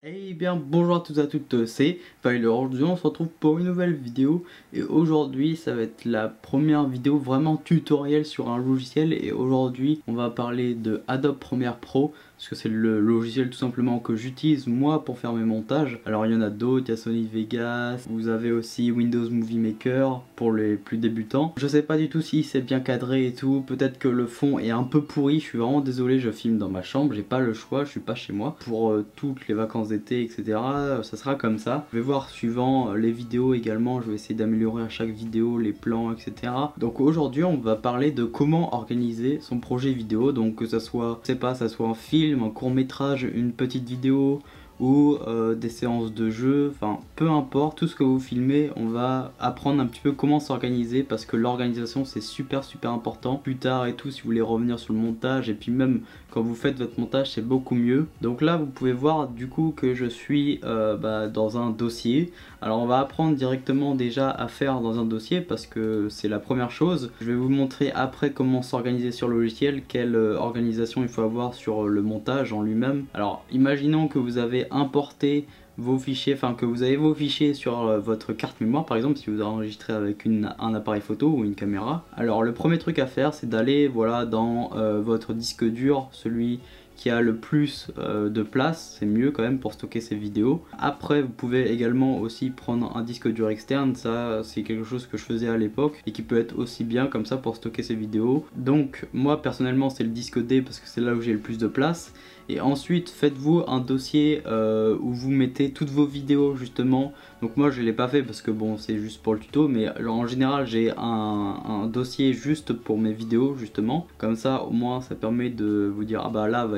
Eh bien bonjour à tous et à toutes, c'est Tyler. Aujourd'hui on se retrouve pour une nouvelle vidéo et aujourd'hui ça va être la première vidéo vraiment tutoriel sur un logiciel. Et aujourd'hui on va parler de Adobe Premiere Pro parce que c'est le logiciel tout simplement que j'utilise moi pour faire mes montages. Alors il y en a d'autres, il y a Sony Vegas, vous avez aussi Windows Movie Maker pour les plus débutants. Je sais pas du tout si c'est bien cadré et tout, peut-être que le fond est un peu pourri, je suis vraiment désolé, je filme dans ma chambre, j'ai pas le choix, je suis pas chez moi. Pour toutes les vacances d'été etc, ça sera comme ça. Je vais voir suivant les vidéos également, je vais essayer d'améliorer à chaque vidéo les plans etc. Donc aujourd'hui on va parler de comment organiser son projet vidéo, donc que ça soit, je sais pas, ça soit un film, un court métrage, une petite vidéo ou des séances de jeu, enfin peu importe, tout ce que vous filmez, on va apprendre un petit peu comment s'organiser parce que l'organisation c'est super important. Plus tard et tout, si vous voulez revenir sur le montage et puis même quand vous faites votre montage c'est beaucoup mieux. Donc là vous pouvez voir du coup que je suis dans un dossier. Alors on va apprendre directement déjà à faire dans un dossier parce que c'est la première chose. Je vais vous montrer après comment s'organiser sur le logiciel, quelle organisation il faut avoir sur le montage en lui-même. Alors imaginons que vous avez importé vos fichiers, enfin que vous avez vos fichiers sur votre carte mémoire par exemple, si vous enregistrez avec un appareil photo ou une caméra. Alors le premier truc à faire c'est d'aller voilà dans votre disque dur, celui qui a le plus de place, c'est mieux quand même pour stocker ces vidéos. Après vous pouvez également aussi prendre un disque dur externe, ça c'est quelque chose que je faisais à l'époque et qui peut être aussi bien comme ça pour stocker ces vidéos. Donc moi personnellement c'est le disque D parce que c'est là où j'ai le plus de place. Et ensuite faites-vous un dossier où vous mettez toutes vos vidéos justement. Donc moi je l'ai pas fait parce que bon c'est juste pour le tuto, mais en général j'ai un dossier juste pour mes vidéos justement. Comme ça au moins ça permet de vous dire ah bah là va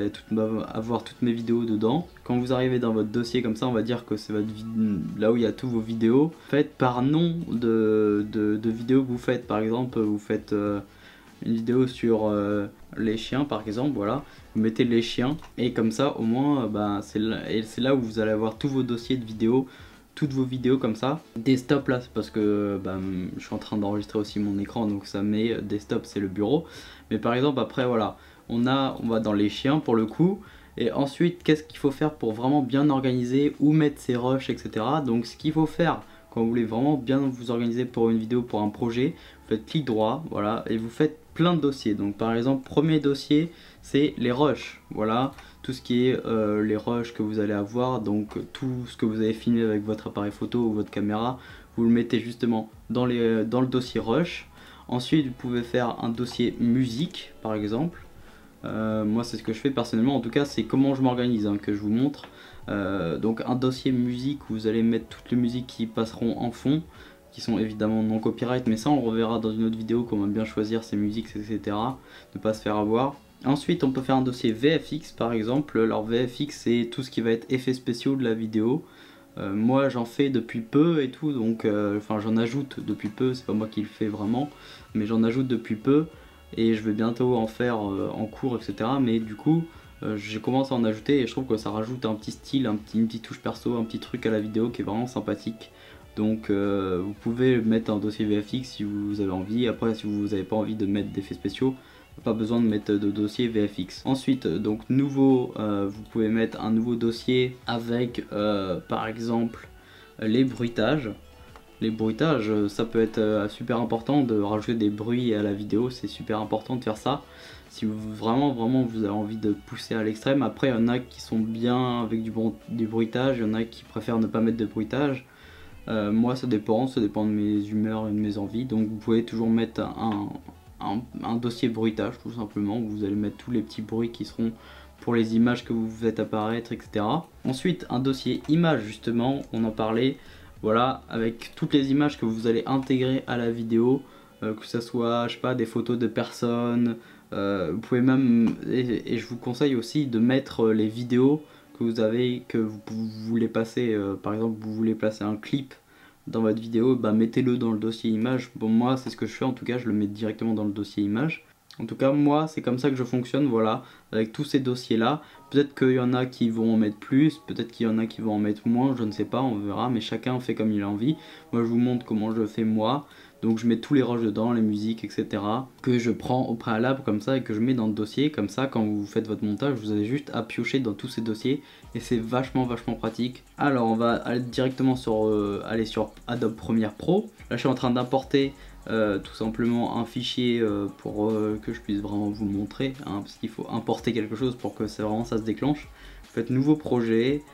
avoir toutes mes vidéos dedans. Quand vous arrivez dans votre dossier comme ça, on va dire que c'est là où il y a tous vos vidéos. Faites par nom de vidéos que vous faites. Par exemple vous faites une vidéo sur les chiens par exemple, voilà, vous mettez les chiens et comme ça au moins c'est là où vous allez avoir tous vos dossiers de vidéos, toutes vos vidéos comme ça. Desktop là c'est parce que je suis en train d'enregistrer aussi mon écran donc ça met desktop, c'est le bureau. Mais par exemple après voilà, on va dans les chiens pour le coup. Et ensuite qu'est-ce qu'il faut faire pour vraiment bien organiser, où mettre ses rushs etc. Donc ce qu'il faut faire quand vous voulez vraiment bien vous organiser pour une vidéo, pour un projet, vous faites clic droit, voilà, et vous faites plein de dossiers. Donc par exemple, premier dossier, c'est les rushs, voilà, tout ce qui est les rushs que vous allez avoir, donc tout ce que vous avez filmé avec votre appareil photo ou votre caméra, vous le mettez justement dans le dossier rush. Ensuite, vous pouvez faire un dossier musique, par exemple. Moi c'est ce que je fais personnellement, en tout cas c'est comment je m'organise hein, que je vous montre. Donc un dossier musique où vous allez mettre toutes les musiques qui passeront en fond, qui sont évidemment non copyright, mais ça on reverra dans une autre vidéo comment bien choisir ces musiques etc, ne pas se faire avoir. Ensuite on peut faire un dossier VFX par exemple. Alors VFX c'est tout ce qui va être effets spéciaux de la vidéo. Moi j'en fais depuis peu et tout, donc enfin j'en ajoute depuis peu, c'est pas moi qui le fais vraiment, mais j'en ajoute depuis peu. Et je vais bientôt en faire en cours etc, mais du coup j'ai commencé à en ajouter et je trouve que ça rajoute un petit style, une petite touche perso, un petit truc à la vidéo qui est vraiment sympathique. Donc vous pouvez mettre un dossier VFX si vous avez envie. Après si vous n'avez pas envie de mettre d'effets spéciaux, pas besoin de mettre de dossier VFX. Ensuite donc nouveau, vous pouvez mettre un nouveau dossier avec par exemple les bruitages. Les bruitages, ça peut être super important de rajouter des bruits à la vidéo, c'est super important de faire ça. Si vous, vraiment vous avez envie de pousser à l'extrême. Après il y en a qui sont bien avec du bruitage, il y en a qui préfèrent ne pas mettre de bruitage. Moi ça dépend de mes humeurs et de mes envies. Donc vous pouvez toujours mettre un dossier bruitage tout simplement, où vous allez mettre tous les petits bruits qui seront pour les images que vous faites apparaître etc. Ensuite un dossier image justement, on en parlait. Voilà, avec toutes les images que vous allez intégrer à la vidéo, que ce soit, je sais pas, des photos de personnes, vous pouvez même, et je vous conseille aussi de mettre les vidéos que vous avez, que vous voulez passer, par exemple vous voulez placer un clip dans votre vidéo, mettez-le dans le dossier image. Bon moi c'est ce que je fais en tout cas, je le mets directement dans le dossier image. En tout cas moi c'est comme ça que je fonctionne, voilà, avec tous ces dossiers là. Peut-être qu'il y en a qui vont en mettre plus, peut-être qu'il y en a qui vont en mettre moins, je ne sais pas, on verra, mais chacun fait comme il a envie. Moi je vous montre comment je fais moi. Donc je mets tous les rushs dedans, les musiques, etc. que je prends au préalable comme ça et que je mets dans le dossier. Comme ça, quand vous faites votre montage, vous avez juste à piocher dans tous ces dossiers et c'est vachement pratique. Alors on va aller directement sur, Adobe Premiere Pro. Là je suis en train d'importer tout simplement un fichier pour que je puisse vraiment vous montrer, hein, parce qu'il faut importer quelque chose pour que ça se déclenche. Vous faites nouveau projet.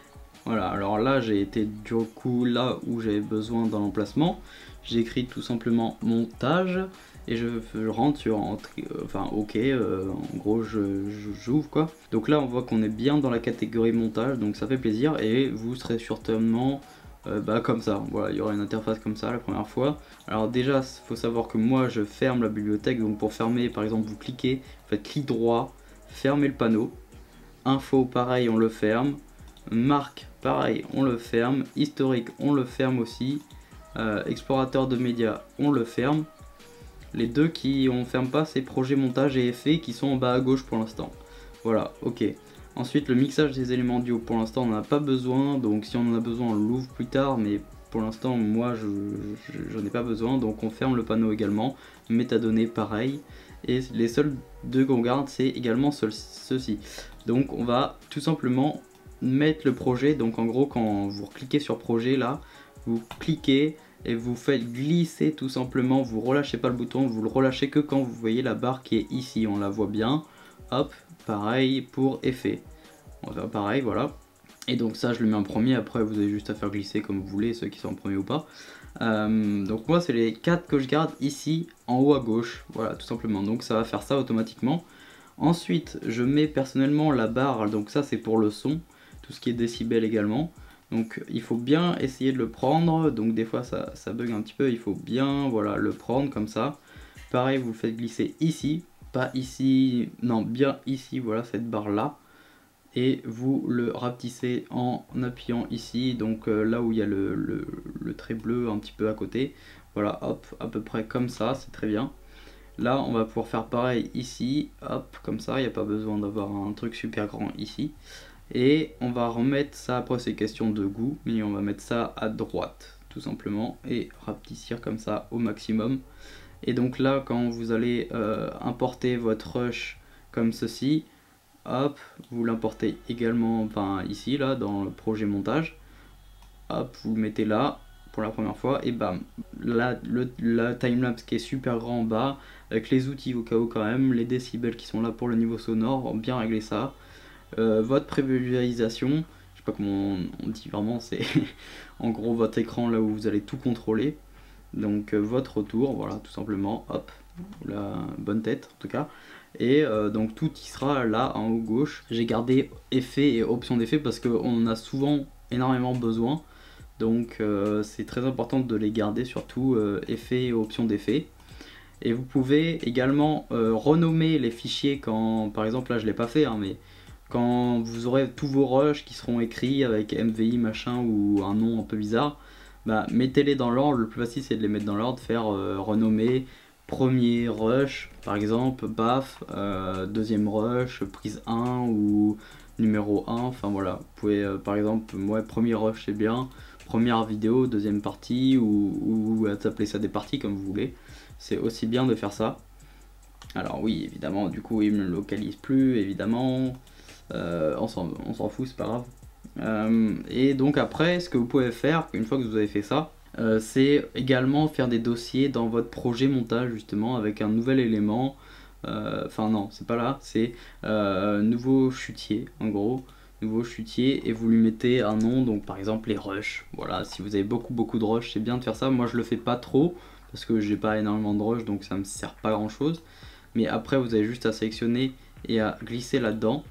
Voilà, alors là j'ai été du coup là où j'avais besoin dans l'emplacement. J'écris tout simplement montage et je rentre sur OK, en gros j'ouvre quoi. Donc là on voit qu'on est bien dans la catégorie montage, donc ça fait plaisir et vous serez certainement comme ça. Voilà, il y aura une interface comme ça la première fois. Alors déjà il faut savoir que moi je ferme la bibliothèque, donc pour fermer par exemple vous cliquez, vous faites clic droit, fermez le panneau. Info pareil on le ferme. Marque pareil on le ferme. Historique on le ferme aussi. Explorateur de médias on le ferme. Les deux qui on ferme pas c'est projet montage et effet qui sont en bas à gauche pour l'instant. Voilà, ok. Ensuite le mixage des éléments audio pour l'instant on n'en a pas besoin, donc si on en a besoin on l'ouvre plus tard, mais pour l'instant moi je n'en ai pas besoin, donc on ferme le panneau également. Métadonnées pareil, et les seuls deux qu'on garde c'est également ceux-ci. Donc on va tout simplement mettre le projet, donc en gros quand vous cliquez sur projet là, vous cliquez et vous faites glisser tout simplement, vous relâchez pas le bouton, vous le relâchez que quand vous voyez la barre qui est ici, on la voit bien. Hop, pareil pour effet. On va faire pareil, voilà. Et donc ça je le mets en premier, après vous avez juste à faire glisser comme vous voulez, ceux qui sont en premier ou pas. Donc moi c'est les 4 que je garde ici en haut à gauche, voilà tout simplement, donc ça va faire ça automatiquement. Ensuite je mets personnellement la barre, donc ça c'est pour le son, tout ce qui est décibels également. Donc il faut bien essayer de le prendre, donc des fois ça bug un petit peu, il faut bien voilà, le prendre comme ça. Pareil vous le faites glisser ici, pas ici, non bien ici, voilà cette barre là. Et vous le rapetissez en appuyant ici, donc là où il y a le trait bleu un petit peu à côté. Voilà, hop, à peu près comme ça, c'est très bien. Là on va pouvoir faire pareil ici, hop, comme ça, il n'y a pas besoin d'avoir un truc super grand ici. Et on va remettre ça, après c'est question de goût, mais on va mettre ça à droite tout simplement et rapetissir comme ça au maximum. Et donc là quand vous allez importer votre rush comme ceci, hop, vous l'importez également, enfin ici là dans le projet montage, hop, vous le mettez là pour la première fois et bam, là la timelapse qui est super grand en bas avec les outils au cas où quand même, les décibels qui sont là pour le niveau sonore, bien régler ça. Votre prévisualisation, je sais pas comment on dit vraiment, c'est en gros votre écran là où vous allez tout contrôler. Donc votre retour, voilà tout simplement, hop, la bonne tête en tout cas. Et donc tout y sera là en haut gauche. J'ai gardé effet et option d'effet parce qu'on en a souvent énormément besoin. Donc c'est très important de les garder, surtout effet et option d'effet. Et vous pouvez également renommer les fichiers quand, par exemple là je l'ai pas fait, hein, mais quand vous aurez tous vos rushs qui seront écrits avec MVI machin ou un nom un peu bizarre, bah, mettez-les dans l'ordre. Le plus facile c'est de les mettre dans l'ordre, faire renommer premier rush par exemple, baf, deuxième rush, prise 1 ou numéro 1, enfin voilà. Vous pouvez par exemple, moi premier rush c'est bien, première vidéo, deuxième partie ou appeler ça des parties comme vous voulez. C'est aussi bien de faire ça. Alors oui évidemment du coup il ne me localise plus évidemment. On s'en fout, c'est pas grave. Et donc après, ce que vous pouvez faire, une fois que vous avez fait ça, c'est également faire des dossiers dans votre projet montage justement avec un nouvel élément. Enfin non, c'est pas là, c'est nouveau chutier en gros. Nouveau chutier et vous lui mettez un nom, donc par exemple les rushs. Voilà, si vous avez beaucoup de rushs, c'est bien de faire ça. Moi je le fais pas trop parce que j'ai pas énormément de rushs, donc ça me sert pas grand chose. Mais après vous avez juste à sélectionner et à glisser là-dedans.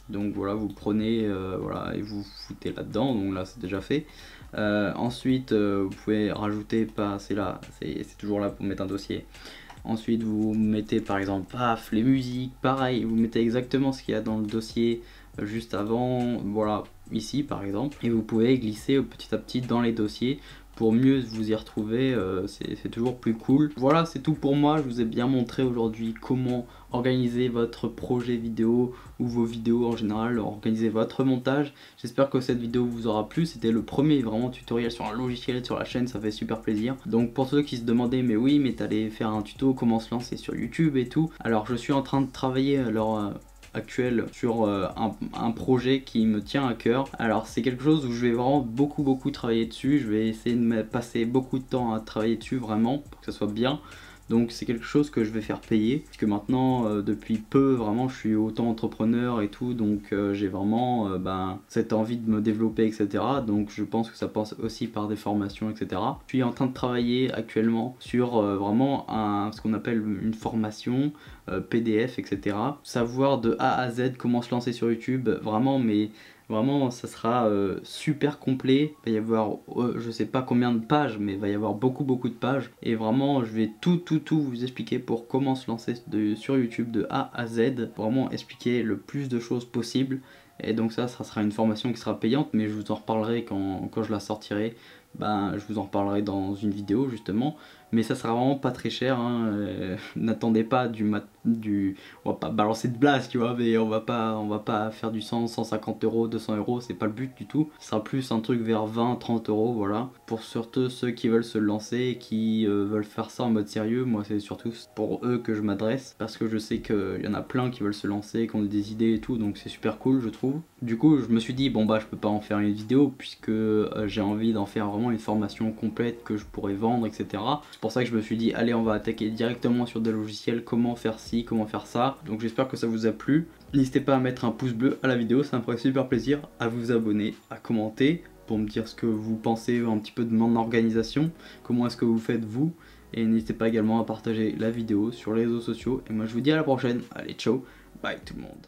Donc voilà, vous prenez voilà, et vous foutez là-dedans, donc là c'est déjà fait. Ensuite vous pouvez rajouter, c'est là, c'est toujours là pour mettre un dossier. Ensuite vous mettez par exemple paf, les musiques, pareil, vous mettez exactement ce qu'il y a dans le dossier juste avant, voilà, ici par exemple. Et vous pouvez glisser petit à petit dans les dossiers pour mieux vous y retrouver, c'est toujours plus cool. Voilà, c'est tout pour moi. Je vous ai bien montré aujourd'hui comment organiser votre projet vidéo ou vos vidéos en général, organiser votre montage. J'espère que cette vidéo vous aura plu. C'était le premier vraiment tutoriel sur un logiciel sur la chaîne, ça fait super plaisir. Donc pour ceux qui se demandaient, mais oui, mais t'allais faire un tuto, comment se lancer sur YouTube et tout. Alors je suis en train de travailler actuel sur un projet qui me tient à cœur. Alors c'est quelque chose où je vais vraiment beaucoup travailler dessus. Je vais essayer de me passer beaucoup de temps à travailler dessus vraiment pour que ça soit bien. Donc c'est quelque chose que je vais faire payer, puisque maintenant depuis peu vraiment je suis auto-entrepreneur et tout, donc j'ai vraiment cette envie de me développer, etc. Donc je pense que ça passe aussi par des formations, etc. Je suis en train de travailler actuellement sur vraiment ce qu'on appelle une formation PDF, etc. Savoir de A à Z comment se lancer sur YouTube, vraiment, mais vraiment ça sera super complet. Il va y avoir je sais pas combien de pages, mais il va y avoir beaucoup de pages, et vraiment je vais tout vous expliquer pour comment se lancer sur YouTube de A à Z, vraiment expliquer le plus de choses possible. Et donc ça sera une formation qui sera payante, mais je vous en reparlerai quand je la sortirai. Je vous en reparlerai dans une vidéo justement, mais ça sera vraiment pas très cher, hein. N'attendez pas on va pas balancer de blase, tu vois, mais on va pas faire du 150 euros, 200 euros, c'est pas le but du tout. Ce sera plus un truc vers 20-30 euros, voilà, pour surtout ceux qui veulent se lancer et qui veulent faire ça en mode sérieux. Moi c'est surtout pour eux que je m'adresse, parce que je sais qu'il y en a plein qui veulent se lancer, qui ont des idées et tout, donc c'est super cool je trouve. Du coup je me suis dit bon je peux pas en faire une vidéo, puisque j'ai envie d'en faire vraiment une formation complète que je pourrais vendre, etc. C'est pour ça que je me suis dit allez, on va attaquer directement sur des logiciels, comment faire ci, comment faire ça. Donc j'espère que ça vous a plu. N'hésitez pas à mettre un pouce bleu à la vidéo, ça me ferait super plaisir, à vous abonner, à commenter pour me dire ce que vous pensez un petit peu de mon organisation, comment est-ce que vous faites vous, et n'hésitez pas également à partager la vidéo sur les réseaux sociaux. Et moi je vous dis à la prochaine, allez ciao, bye tout le monde.